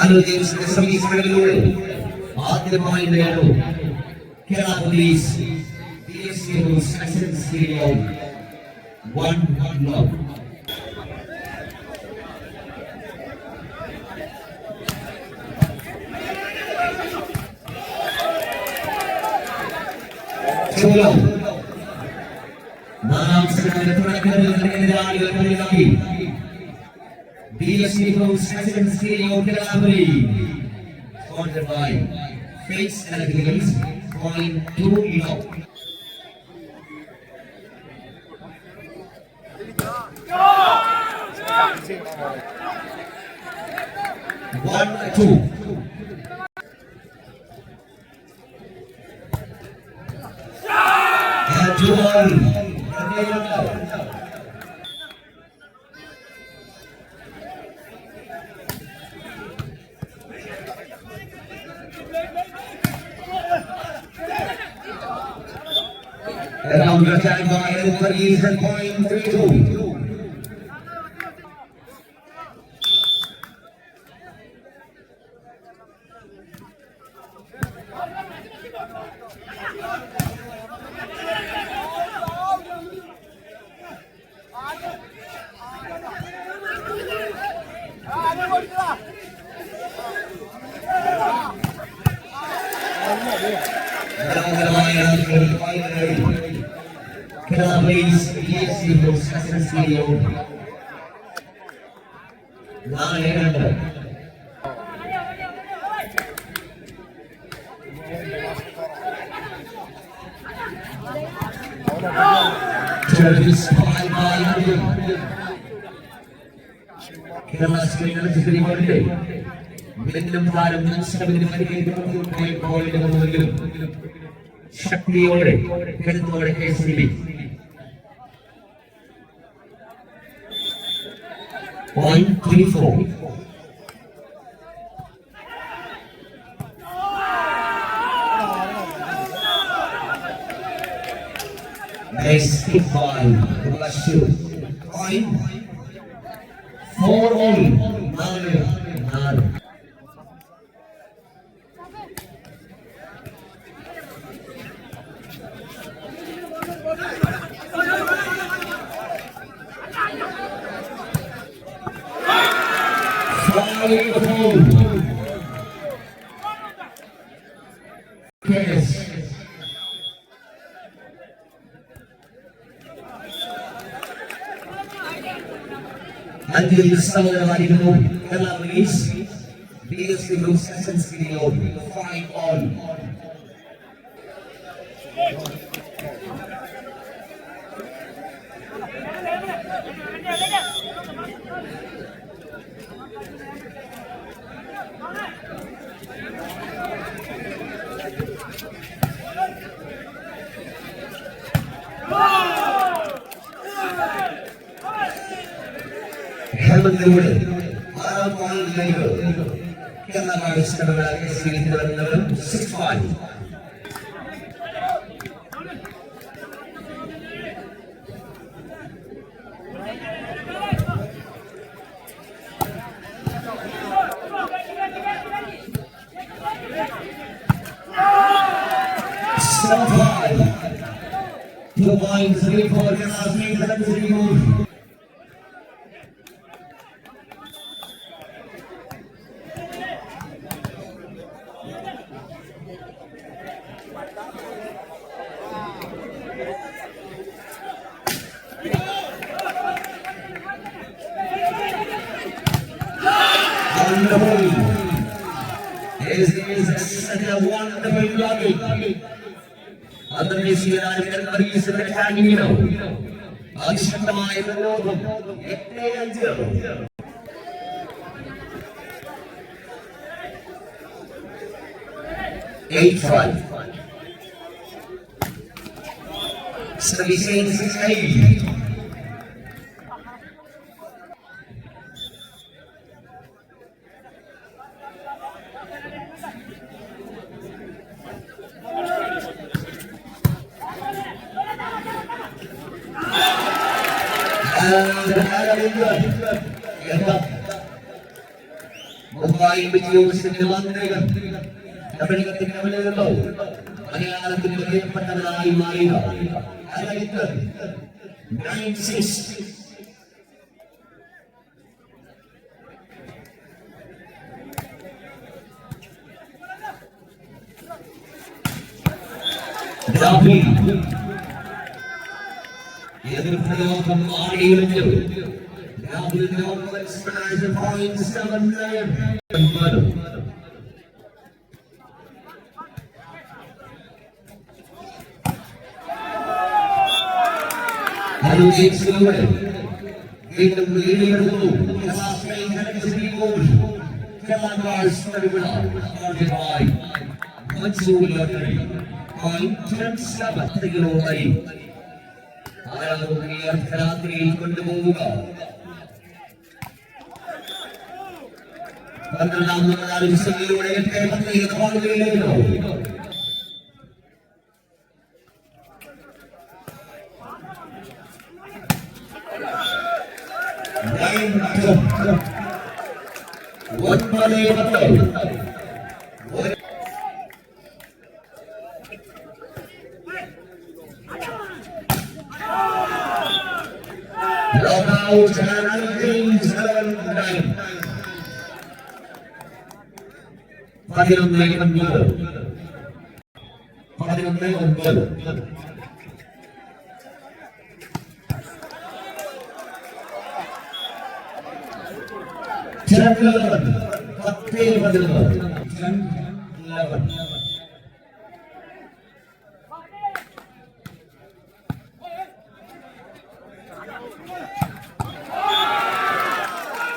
ആലോചിച്ച സമീപനങ്ങളിലൂടെ ആദ്യമായി നേടും Kerala police one love. Sponsored by Face Electricals, point 2 low. 1-2. And 2-1. Around the time by everybody is at point 3-2. Kerala Blaze EFC hosts SSCO 9-2. Kerala screen electricity holiday. Millennium Taram Nansabin Shakti Ore, Kendore SCB. 1-3-4. Nice hit by Lashu. 4-all. Nine. Until the summer of Kerala Police, BSC Group Sessions Video, 5-all. Helmetiലൂടെ 6 പോയിന്റിലേക്ക് Kerala Blasters 6-5. Two points for Kerala. Wonderful blocking. അതിശക്തമായ ലോകം 8-5. Servicing 6-8. Mumbai വിജയോത്സവത്തിന്റെ മാന്ത്രികൻ തമിഴകത്തിന്റെ അവലോ മലയാളത്തിന്റെ പ്രിയപ്പെട്ടവരായി മാറിയ 96 Ravi എതിർപ്രയോഗം ആടിയിടിഞ്ഞു Rahul വീണ്ടും ലീഡിലെടുത്തു അർദ്ധരാത്രിയിൽ കൊണ്ടുപോവുക 12-ാം ദിവസങ്ങളിലൂടെ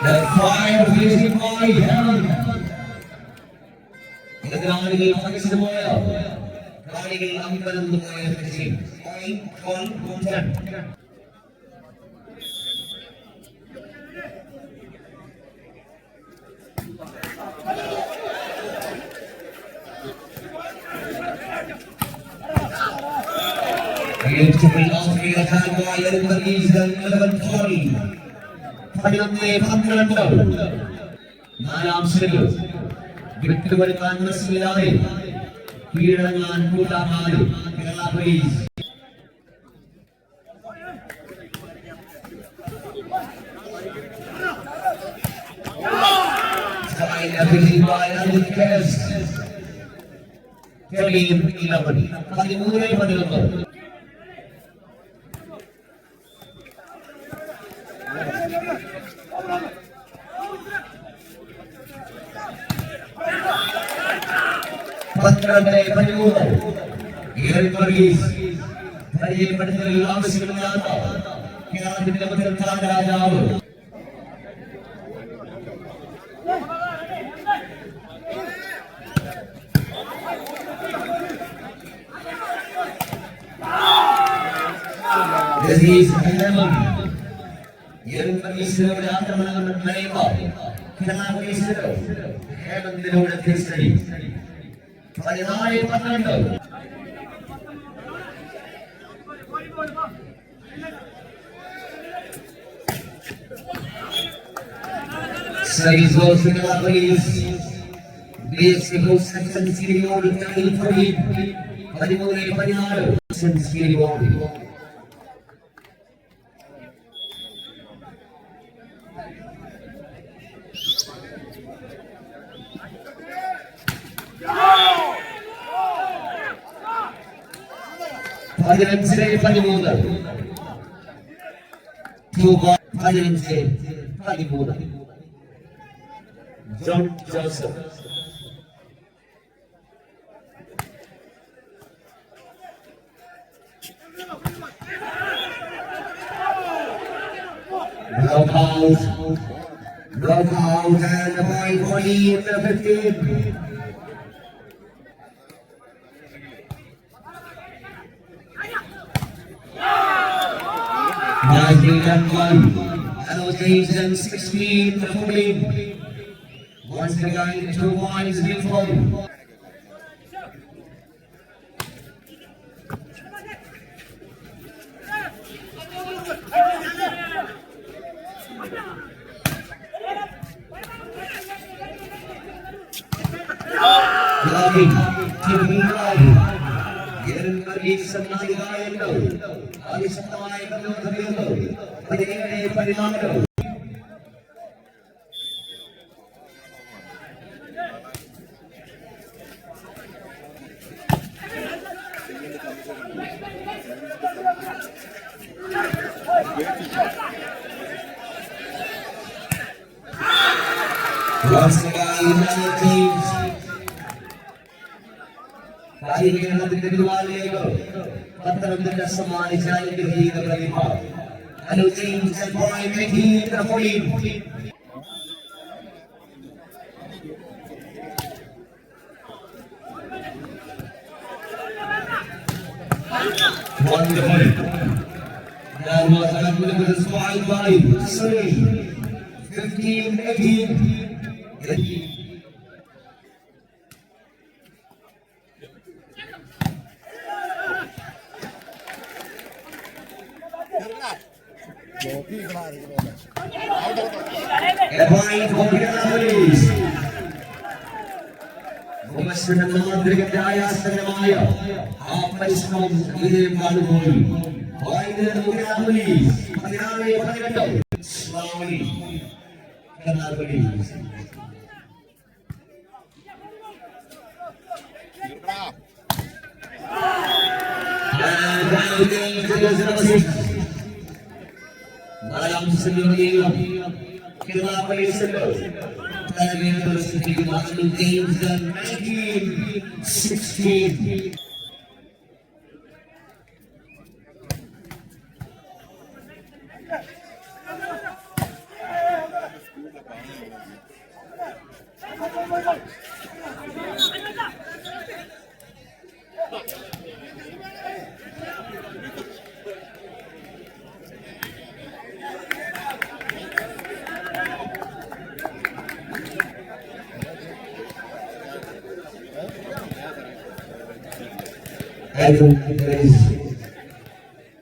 The fire blazing by heaven. എതിരാളികൾ പകച്ചുപോയ കളികൾ അമ്പരന്ന് പോയ നാലാം സെല്ല് വിട്ടുവരുത്താൻ മനസ്സിലാതെ കീഴടങ്ങാൻ കൂട്ടാകാതെ കേരള പോലീസ് പരിചയപ്പെടുത്തലിൽ ആവശ്യമില്ലാത്ത കേരളത്തിന്റെ മുതൽക്കാല രാജാവ് ആക്രമണങ്ങൾ കേരള ഹേമന്തിലൂടെ തിരിച്ചടി 14-12 Studies goes to the police. BSC goes section stereo to the police. Padimure Padinaru section stereo. Padinure Padimura. Two Padinure Padimura. John Joseph. Block out, and the boy 40 in the 15. And 16 the 14. Once again, 2 points default. Lagi Kibulay Yan Maris sa mga ilayan Alis sa mga ilayan Pagkakay Panimano once again, United teams. Kahit hindi natin nagawali ito, pataramdam na sa mga nisalit ng hihina ng iba. Ano teams at prime and hihina na po rin. Wonderful. Dahil mga sagat mo na ba sa mga 5, 15, 18. Bumas na ng mga dayas na namaya. Apais ng hindi maluboy. Ay na ng mga pulis. Patinari patinado. Slowly. Kanabalis. Malam sendiri kenapa ini sedang kami terus dimaklum games dan 1916 I don't think there is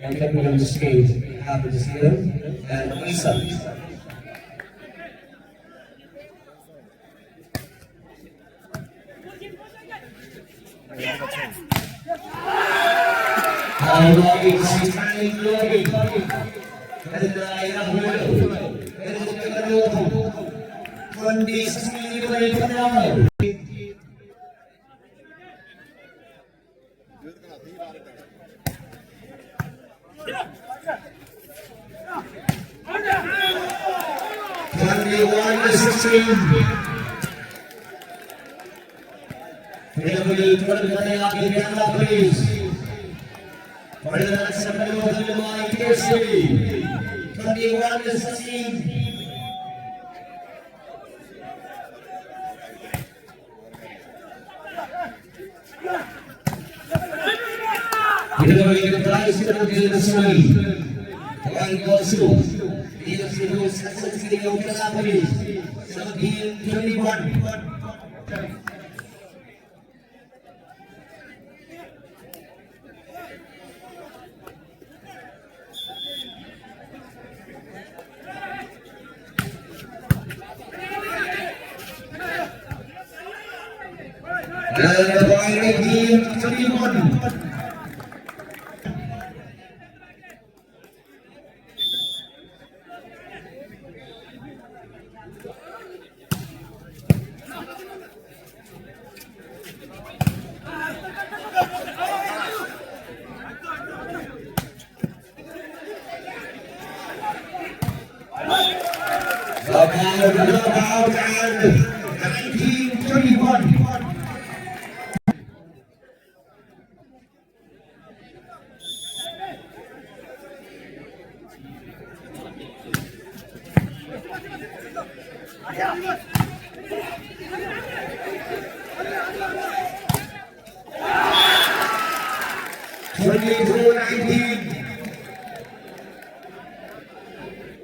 any company on the stage happens here and Lisa. How long is he trying to do? And I have one day, kita berikan prize kepada nasional. Orang Kosovo, dia sudah sukses dengan kita beri. Sebagai 21. Dan lagi 21.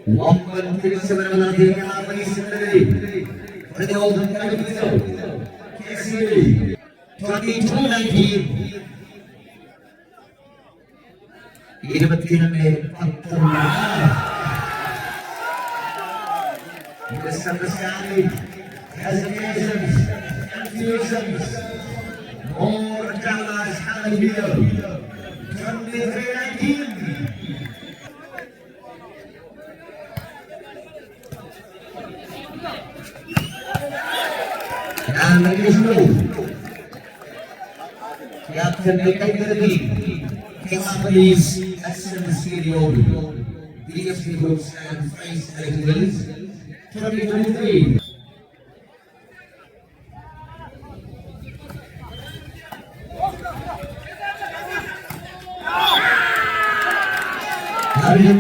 Walaupun tidak sebenarnya dia apa ini sendiri, pada waktu kali itu, KCB 2219, ini betul faktor besar sekali, hesitations, confusions. or Dallas Hallelujah. 23-19. And there is no Captain Nikki, Police, Excellent Studio, DFC Groups and Face Electricals, 2023.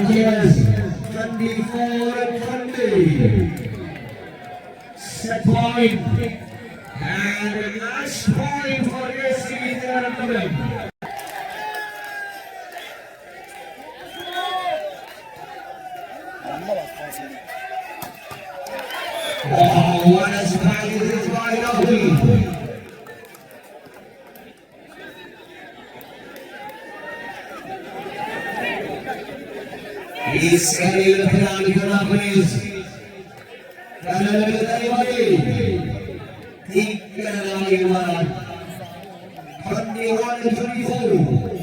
Yes, 24-20. Set point. And the last point for AC Thiruvananthapuram. Oh, what a spike is this by Rahul. He's carrying the penalty for Rafaels. He can allow 21-24.